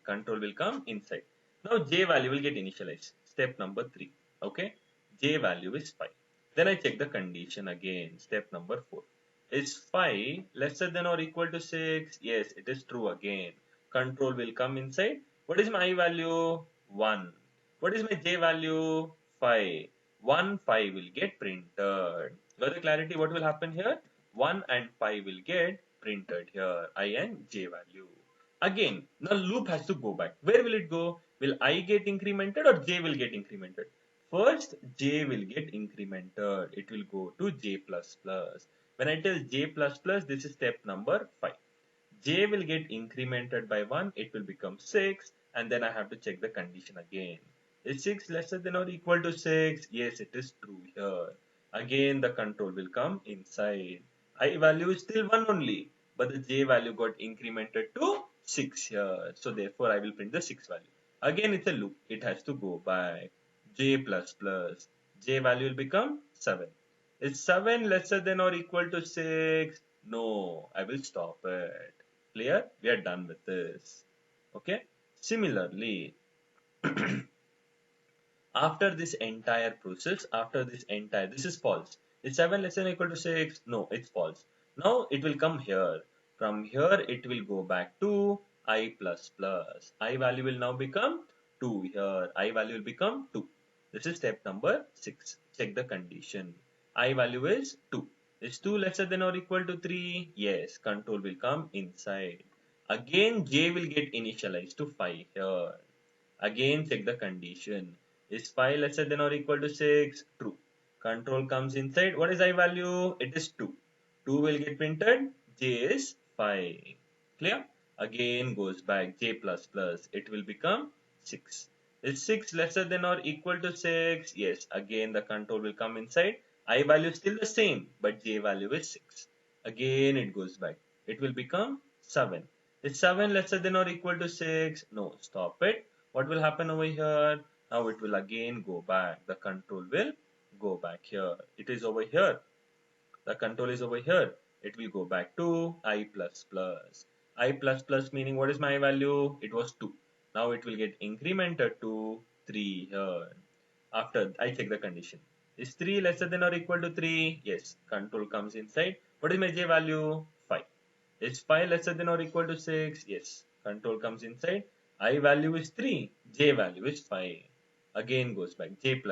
Now J value will get initialized. Step number 3. Okay. J value is 5. Then I check the condition again. Step number 4. Is 5 lesser than or equal to 6? Yes, it is true again. Control will come inside. What is my I value? 1. What is my J value? 5. 1, 5 will get printed. Got the clarity what will happen here? 1 and 5 will get printed here. I and J value. Again, now loop has to go back. Where will it go? Will I get incremented or J will get incremented? First, J will get incremented. It will go to J++. When I tell J++, this is step number 5. J will get incremented by 1, it will become 6, and then I have to check the condition again. Is 6 lesser than or equal to 6? Yes, it is true here. Again, the control will come inside. I value is still 1 only, but the J value got incremented to 6 here. So therefore, I will print the 6 value. Again, it's a loop. It has to go back. J++. J value will become 7. Is 7 lesser than or equal to 6? No, I will stop it. Clear? We are done with this. Okay. Similarly, after this entire process, this is false. Is 7 less than or equal to 6? No, it's false. Now it will come here. From here, it will go back to I++. I value will now become 2 here. I value will become 2. This is step number 6. Check the condition. I value is 2. Is 2 lesser than or equal to 3? Yes, control will come inside. Again, J will get initialized to 5 here. Again, check the condition. Is 5 lesser than or equal to 6? True. Control comes inside. What is I value? It is 2. 2 will get printed. J is 5. Clear? Again goes back. J++. It will become 6. Is 6 lesser than or equal to 6? Yes. Again the control will come inside. I value is still the same, but J value is 6. Again it goes back. It will become 7. Is 7 lesser than or equal to 6? No. Stop it. What will happen over here? Now it will again go back. The control will go back here. It is over here. The control is over here. It will go back to I++. I++ meaning what is my value? It was 2. Now it will get incremented to 3 here. After I check the condition. Is 3 lesser than or equal to 3? Yes. Control comes inside. What is my J value? 5. Is 5 lesser than or equal to 6? Yes. Control comes inside. I value is 3. J value is 5. Again goes back. J++.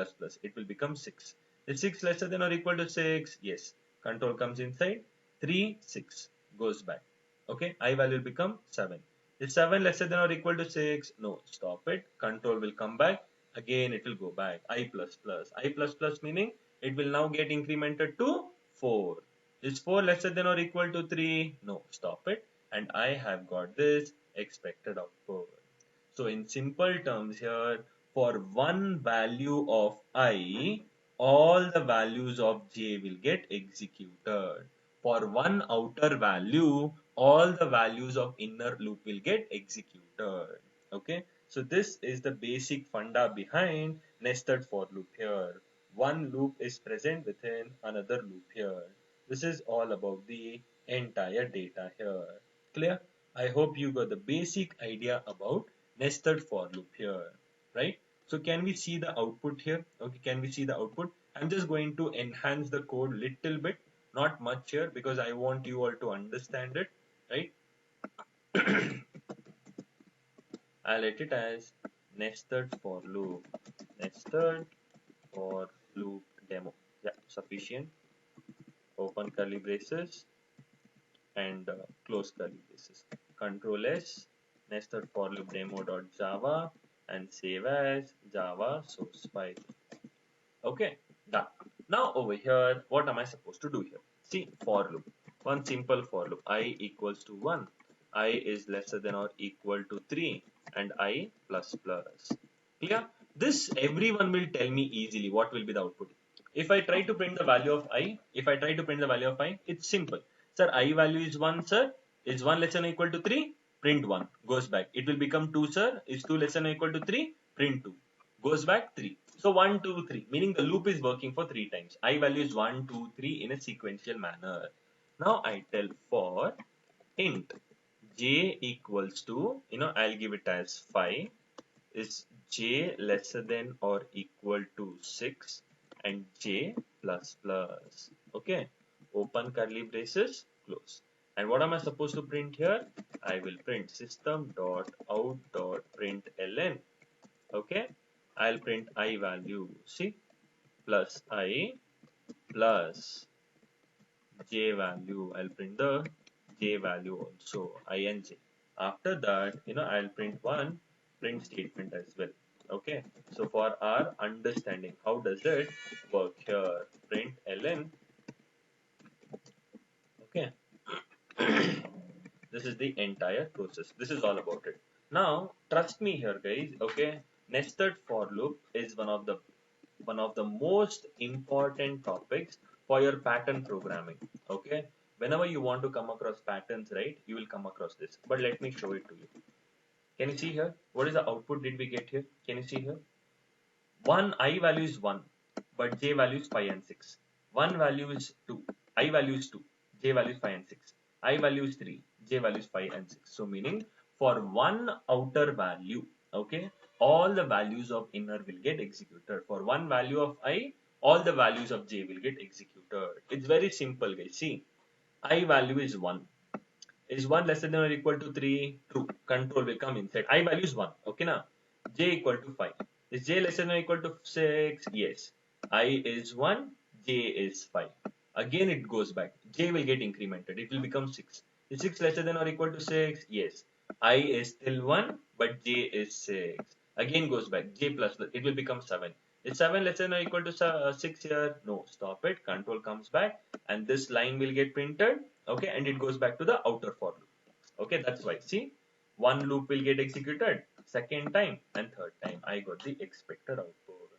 It will become 6. Is 6 lesser than or equal to 6? Yes. Control comes inside. 3, 6. Goes back. Okay. I value will become 7. Is 7 lesser than or equal to 6? No. Stop it. Control will come back. Again it will go back. I++. I++ meaning it will now get incremented to 4. Is 4 lesser than or equal to 3? No, stop it. And I have got this expected output. So in simple terms here, for one value of I, all the values of J will get executed. For one outer value, all the values of inner loop will get executed. Okay, so this is the basic funda behind nested for loop here. One loop is present within another loop here. This is all about the entire data here. Clear? I hope you got the basic idea about nested for loop here, right? So can we see the output here? Okay, can we see the output? I'm just going to enhance the code little bit, not much here because I want you all to understand it, right? I'll let it as nested for loop demo. Yeah, sufficient. Open curly braces and close curly braces. Control S, nested for loop demo.java and save as Java source file. Okay, done. Now over here, what am I supposed to do here? See, for loop. One simple for loop. I equals to 1. I is lesser than or equal to 3 and I plus plus. Clear? This everyone will tell me easily what will be the output. If I try to print the value of I, it's simple. Sir, I value is 1, sir. Is 1 less than or equal to 3? Print 1. Goes back. It will become 2, sir. Is 2 less than or equal to 3? Print 2. Goes back 3. So 1, 2, 3. Meaning the loop is working for 3 times. I value is 1, 2, 3 in a sequential manner. Now I tell for int j equals to, I'll give it as 5. Is j lesser than or equal to 6 and j plus plus. Okay, open curly braces, close. And what am I supposed to print here? I will print system.out.println. Okay, I'll print I value, see, plus I plus j value. I'll print the j value also, I and j. After that, I'll print one print statement as well. Okay, so for our understanding, how does it work here? Print ln. Okay, this is the entire process. This is all about it. Now, trust me here, guys. Okay, nested for loop is one of the most important topics for your pattern programming. Okay, whenever you want to come across patterns, right, you will come across this. But let me show it to you. Can you see here? What is the output did we get here? Can you see here? One I value is 1, but j value is 5 and 6. One value is 2, I value is 2, j value is 5 and 6. I value is 3, j value is 5 and 6. So meaning for one outer value, okay, all the values of inner will get executed. For one value of I, all the values of j will get executed. It's very simple, guys. See, I value is 1. Is 1 lesser than or equal to 3? True. Control will come inside. I value is 1. Okay, now j equal to 5. Is j less than or equal to 6? Yes. I is 1, j is 5. Again it goes back. J will get incremented. It will become 6. Is 6 lesser than or equal to 6? Yes. I is still 1, but j is 6. Again goes back. J plus, it will become 7. Is 7 less than or equal to 6 here? No. Stop it. Control comes back and this line will get printed. Okay, and it goes back to the outer for loop. Okay, that's why. See, one loop will get executed second time and third time. I got the expected output.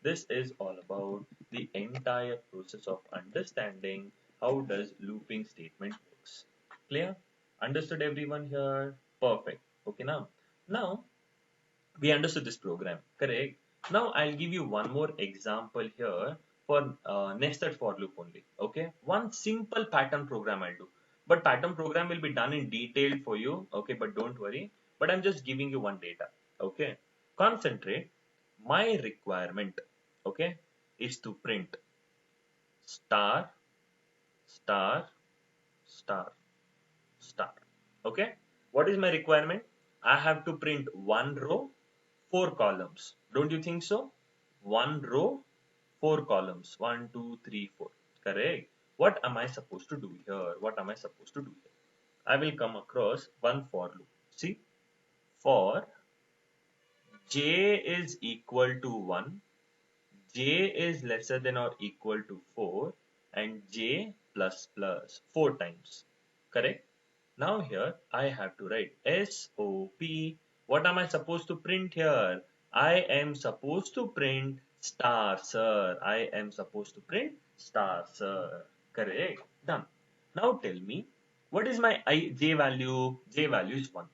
This is all about the entire process of understanding how does looping statement works. Clear? Understood everyone here? Perfect. Okay, now we understood this program, correct? Now I'll give you one more example here for nested for loop only. Okay, one simple pattern program I'll do, but pattern program will be done in detail for you. Okay, but don't worry, but I'm just giving you one data. Okay, concentrate. My requirement, okay, is to print star star star star. Okay, what is my requirement? I have to print one row, four columns. Don't you think so? One row, four columns. One, two, three, four. Correct. What am I supposed to do here? What am I supposed to do here? I will come across one for loop. See, for j is equal to 1, j is lesser than or equal to 4, and j plus plus 4 times. Correct? Now here I have to write SOP. What am I supposed to print here? I am supposed to print star, sir. I am supposed to print star, sir. Correct? Done. Now tell me, what is my j value? J value is 1.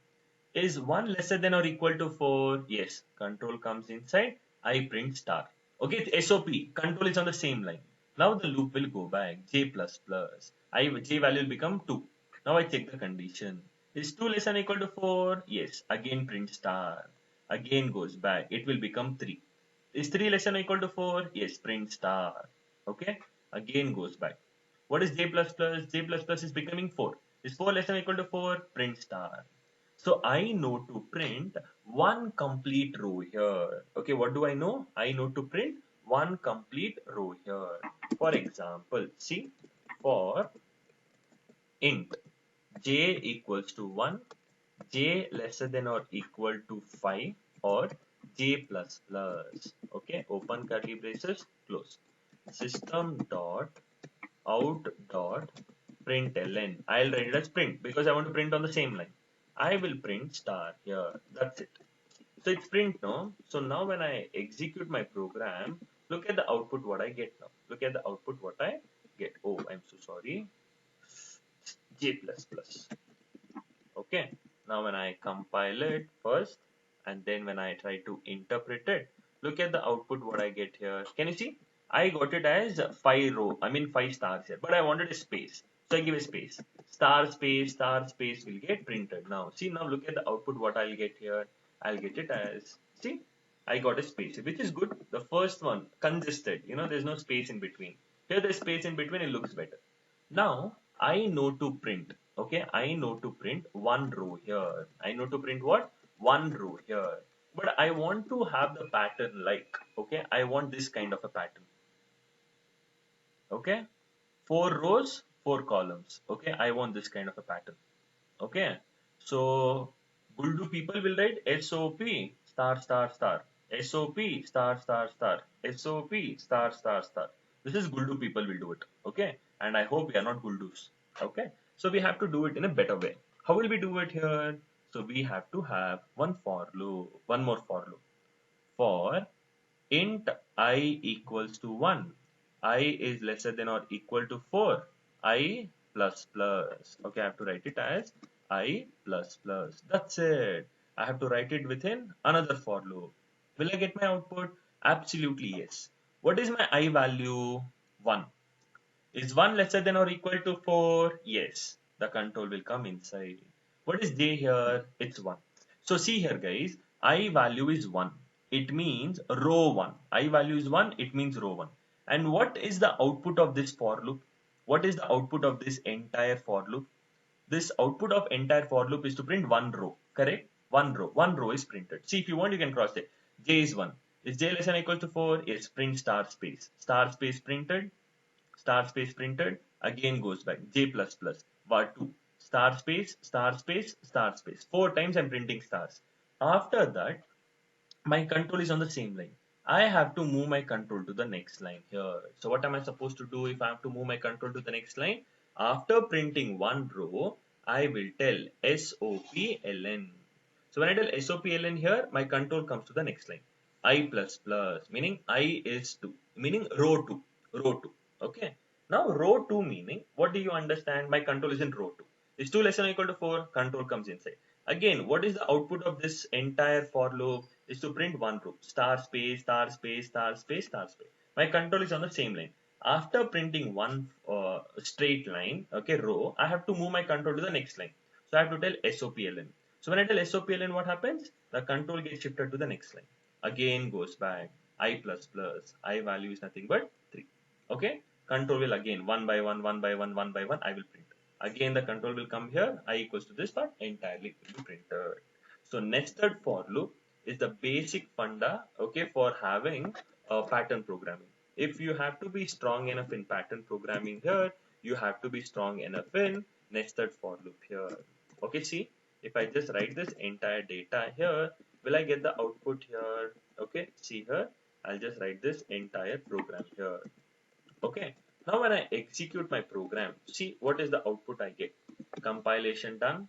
Is 1 lesser than or equal to 4? Yes. Control comes inside. I print star. Okay, it's SOP. Control is on the same line. Now the loop will go back. J plus plus. J value will become 2. Now I check the condition. Is 2 less than or equal to 4? Yes. Again print star. Again goes back. It will become 3. Is 3 less than or equal to 4? Yes. Print star. Okay. Again goes back. What is j plus plus? J plus plus is becoming 4. Is 4 less than or equal to 4? Print star. So I know to print one complete row here. Okay, what do I know? I know to print one complete row here. For example, see, for int j equals to 1, j lesser than or equal to 5 or j plus plus. Okay, open curly braces, close. System dot out dot println. I'll write it as print because I want to print on the same line. I will print star here. That's it. So it's print now. So now when I execute my program, look at the output what I get now. Look at the output what I get. Oh, I'm so sorry. J plus plus. Okay. Now when I compile it first and then when I try to interpret it, look at the output what I get here. Can you see? I got it as 5 stars here, but I wanted a space. So I give a space. Star space will get printed. Now see, now look at the output what I'll get here. I'll get it as, see, I got a space, which is good. The first one, congested, there's no space in between. Here there's space in between, it looks better. Now I know to print. Okay, I know to print one row here. I know to print what? One row here. But I want to have the pattern like, okay, I want this kind of a pattern. Okay, 4 rows, 4 columns. Okay, I want this kind of a pattern. Okay, so Guldu people will write SOP star star star, SOP star star star, SOP star star star. This is Guldu people will do it. Okay, and I hope we are not Guldus. Okay, so we have to do it in a better way. How will we do it here? So we have to have one for loop, one more for loop for int I equals to 1. I is lesser than or equal to 4. I plus plus. Okay, I have to write it as I plus plus. That's it. I have to write it within another for loop. Will I get my output? Absolutely yes. What is my I value? 1. Is 1 lesser than or equal to 4? Yes. The control will come inside. What is j here? It's 1. So see here guys, I value is 1. It means row 1. I value is 1. It means row 1. And what is the output of this for loop? What is the output of this entire for loop? This output of entire for loop is to print one row. Correct? One row. One row is printed. See, if you want, you can cross it. J is 1. Is j less than or equal to 4? Yes. Print star space. Star space printed, star space printed, again goes back, j plus plus, var 2, star space, star space, star space. 4 times I'm printing stars. After that, my control is on the same line. I have to move my control to the next line here. So what am I supposed to do if I have to move my control to the next line? After printing one row, I will tell SOPLN. So when I tell SOPLN here, my control comes to the next line. I plus plus, meaning I is 2, meaning row 2, row 2. Okay. Now row 2 meaning, what do you understand? My control is in row 2. Is 2 less than or equal to 4? Control comes inside. Again, what is the output of this entire for loop? Is to print one row, star space, star space, star space, star space. My control is on the same line. After printing one straight line, okay, row, I have to move my control to the next line. So I have to tell SOPLN. So when I tell SOPLN, what happens? The control gets shifted to the next line. Again goes back. I plus plus. I value is nothing but 3. Okay. Control will again one by one, one by one, one by one. I will print. Again the control will come here. I equals to this part entirely will be printed. So nested for loop is the basic funda, okay, for having pattern programming. If you have to be strong enough in pattern programming here, you have to be strong enough in nested for loop here. Okay, see, if I just write this entire data here, will I get the output here? Okay, see here, I'll just write this entire program here. Okay, now when I execute my program, see what is the output I get. Compilation done,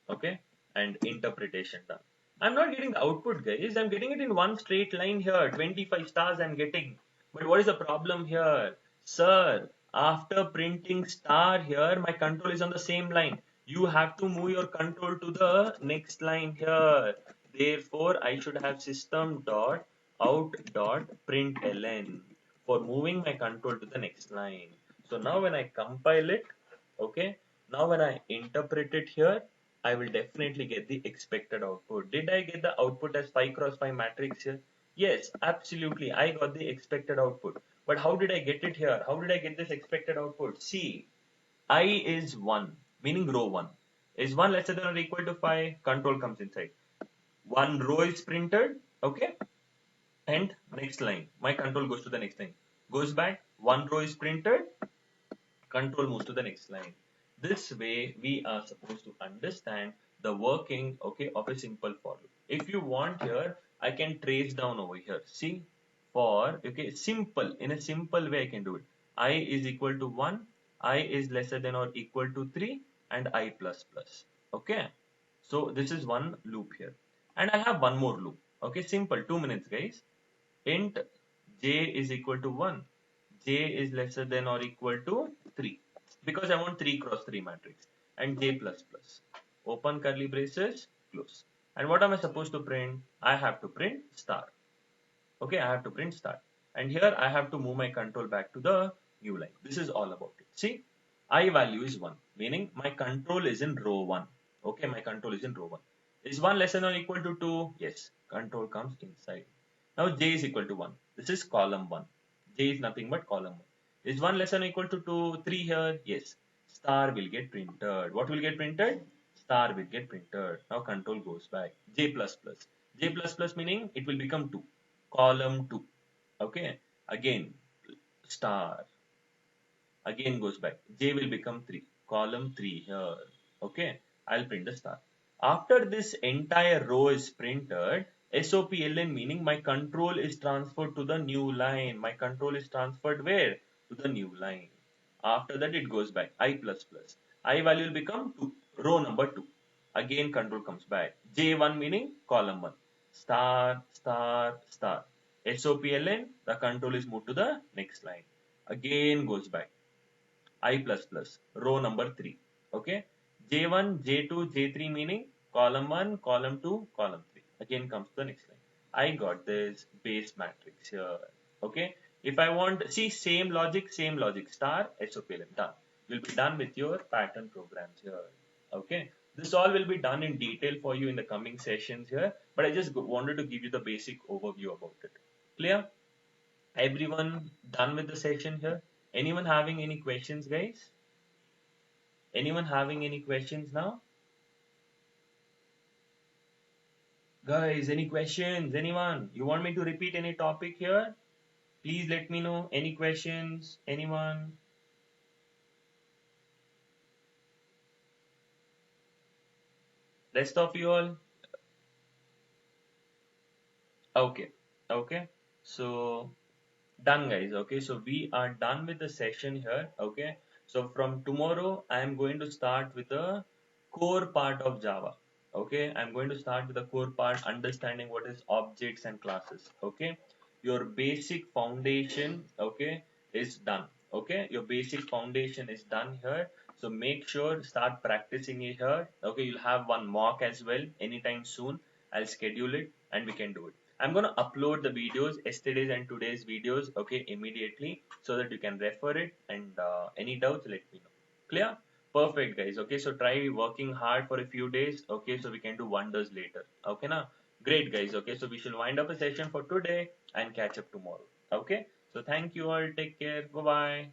okay, and interpretation done. I'm not getting the output guys, I'm getting it in one straight line here, 25 stars I'm getting. But what is the problem here? Sir, after printing star here, my control is on the same line. You have to move your control to the next line here. Therefore, I should have system dot out dot println for moving my control to the next line. So now when I compile it, okay, now when I interpret it here, I will definitely get the expected output. Did I get the output as 5 cross 5 matrix here? Yes, absolutely. I got the expected output. But how did I get it here? How did I get this expected output? See, I is 1, meaning row 1. Is 1 lesser than or equal to 5? Control comes inside. One row is printed, okay? And next line. My control goes to the next line. Goes back. One row is printed. Control moves to the next line. This way we are supposed to understand the working, okay, of a simple for loop. If you want here, I can trace down over here. See, for, okay, simple, in a simple way I can do it. I is equal to 1, I is lesser than or equal to 3, and I plus plus. Okay. So this is one loop here. And I have one more loop. Okay, simple, 2 minutes guys. Int j is equal to 1, j is lesser than or equal to 3, because I want 3 cross 3 matrix, and j plus plus, open curly braces, close. And what am I supposed to print? I have to print star. Okay, I have to print star. And here I have to move my control back to the new line. This is all about it. See, I value is 1, meaning my control is in row 1. Okay, my control is in row 1. Is 1 less than or equal to 2? Yes, control comes inside. Now j is equal to 1. This is column 1. J is nothing but column 1. Is 1 less than or equal to 2? 3 here? Yes. Star will get printed. What will get printed? Star will get printed. Now control goes back. J plus plus. J plus plus meaning it will become 2. Column 2. Okay. Again, star. Again goes back. J will become 3. Column 3 here. Okay. I'll print the star. After this entire row is printed, SOPLN meaning my control is transferred to the new line. My control is transferred where? To the new line. After that it goes back. I plus plus. I value will become 2. Row number 2. Again control comes back. J1 meaning column 1. Star, star, star. SOPLN, the control is moved to the next line. Again goes back. I plus plus, row number 3. Okay. J1, J2, J3 meaning column 1, column 2, column 3. Again comes to the next line. I got this base matrix here. Okay. If I want, see, same logic, star, SOPLM, done. You'll be done with your pattern programs here. Okay. This all will be done in detail for you in the coming sessions here, but I just wanted to give you the basic overview about it. Clear? Everyone done with the session here? Anyone having any questions, guys? Anyone having any questions now? Guys, any questions? Anyone? You want me to repeat any topic here? Please let me know. Any questions? Anyone? Rest of you all? Okay. Okay. So done guys. Okay, so we are done with the session here. Okay, so from tomorrow I am going to start with the core part of Java. Okay, I'm going to start with the core part, understanding what is objects and classes. Okay, your basic foundation, okay, is done. Okay, your basic foundation is done here, so make sure start practicing it here. Okay, you'll have one mock as well anytime soon. I'll schedule it and we can do it. I'm going to upload the videos, yesterday's and today's videos, okay, immediately, so that you can refer it, and any doubts, let me know. Clear? Perfect, guys. Okay, so try working hard for a few days. Okay, so we can do wonders later. Okay, now, great, guys. Okay, so we shall wind up a session for today and catch up tomorrow. Okay, so thank you all. Take care. Bye bye.